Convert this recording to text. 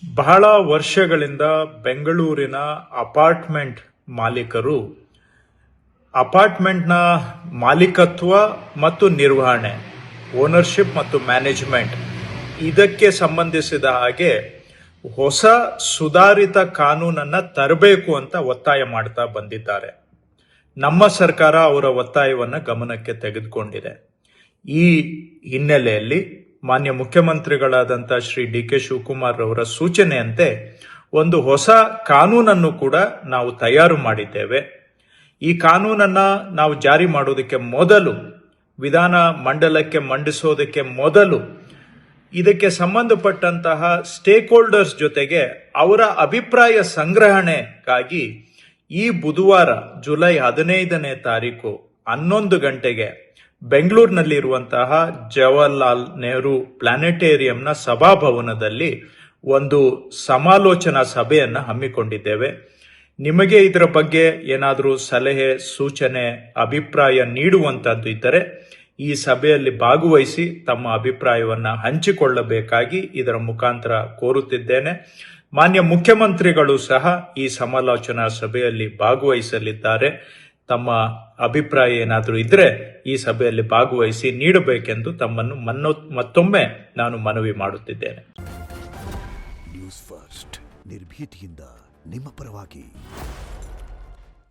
ಬಹಳ ವರ್ಷಗಳಿಂದ ಬೆಂಗಳೂರಿನ ಅಪಾರ್ಟ್ಮೆಂಟ್ ಮಾಲೀಕರು ಅಪಾರ್ಟ್ಮೆಂಟ್ನ ಮಾಲೀಕತ್ವ ಮತ್ತು ನಿರ್ವಹಣೆ, ಓನರ್ಶಿಪ್ ಮತ್ತು ಮ್ಯಾನೇಜ್ಮೆಂಟ್ ಇದಕ್ಕೆ ಸಂಬಂಧಿಸಿದ ಹಾಗೆ ಹೊಸ ಸುಧಾರಿತ ಕಾನೂನನ್ನ ತರಬೇಕು ಅಂತ ಒತ್ತಾಯ ಮಾಡ್ತಾ ಬಂದಿದ್ದಾರೆ. ನಮ್ಮ ಸರ್ಕಾರ ಅವರ ಒತ್ತಾಯವನ್ನು ಗಮನಕ್ಕೆ ತೆಗೆದುಕೊಂಡಿದೆ. ಈ ಹಿನ್ನೆಲೆಯಲ್ಲಿ ಮಾನ್ಯ ಮುಖ್ಯಮಂತ್ರಿಗಳಾದಂಥ ಶ್ರೀ ಡಿ.ಕೆ. ಶಿವಕುಮಾರ್ ಅವರ ಸೂಚನೆಯಂತೆ ಒಂದು ಹೊಸ ಕಾನೂನನ್ನು ಕೂಡ ನಾವು ತಯಾರು ಮಾಡಿದ್ದೇವೆ. ಈ ಕಾನೂನನ್ನ ನಾವು ಜಾರಿ ಮಾಡೋದಕ್ಕೆ ಮೊದಲು, ವಿಧಾನ ಮಂಡಲಕ್ಕೆ ಮಂಡಿಸೋದಕ್ಕೆ ಮೊದಲು ಇದಕ್ಕೆ ಸಂಬಂಧಪಟ್ಟಂತಹ ಸ್ಟೇಕ್ ಹೋಲ್ಡರ್ಸ್ ಜೊತೆಗೆ ಅವರ ಅಭಿಪ್ರಾಯ ಸಂಗ್ರಹಣೆಗಾಗಿ ಈ ಬುಧವಾರ ಜುಲೈ 15ನೇ ತಾರೀಕು 11 ಗಂಟೆಗೆ ಬೆಂಗಳೂರಿನಲ್ಲಿರುವಂತಹ ಜವಾಹರ್ಲಾಲ್ ನೆಹರು ಪ್ಲಾನೆಟೇರಿಯಂನ ಸಭಾಭವನದಲ್ಲಿ ಒಂದು ಸಮಾಲೋಚನಾ ಸಭೆಯನ್ನು ಹಮ್ಮಿಕೊಂಡಿದ್ದೇವೆ. ನಿಮಗೆ ಇದರ ಬಗ್ಗೆ ಏನಾದರೂ ಸಲಹೆ, ಸೂಚನೆ, ಅಭಿಪ್ರಾಯ ನೀಡುವಂತದ್ದು ಇದ್ದರೆ ಈ ಸಭೆಯಲ್ಲಿ ಭಾಗವಹಿಸಿ ತಮ್ಮ ಅಭಿಪ್ರಾಯವನ್ನು ಹಂಚಿಕೊಳ್ಳಬೇಕಾಗಿ ಇದರ ಮುಖಾಂತರ ಕೋರುತ್ತಿದ್ದೇನೆ. ಮಾನ್ಯ ಮುಖ್ಯಮಂತ್ರಿಗಳು ಸಹ ಈ ಸಮಾಲೋಚನಾ ಸಭೆಯಲ್ಲಿ ಭಾಗವಹಿಸಲಿದ್ದಾರೆ. ತಮ್ಮ ಅಭಿಪ್ರಾಯ ಏನಾದರೂ ಇದ್ರೆ ಈ ಸಭೆಯಲ್ಲಿ ಭಾಗವಹಿಸಿ ನೀಡಬೇಕೆಂದು ತಮ್ಮನ್ನು ಮತ್ತೊಮ್ಮೆ ನಾನು ಮನವಿ ಮಾಡುತ್ತಿದ್ದೇನೆ. ನ್ಯೂಸ್ ಫಸ್ಟ್, ನಿರ್ಭೀತಿಯಿಂದ ನಿಮ್ಮ ಪರವಾಗಿ.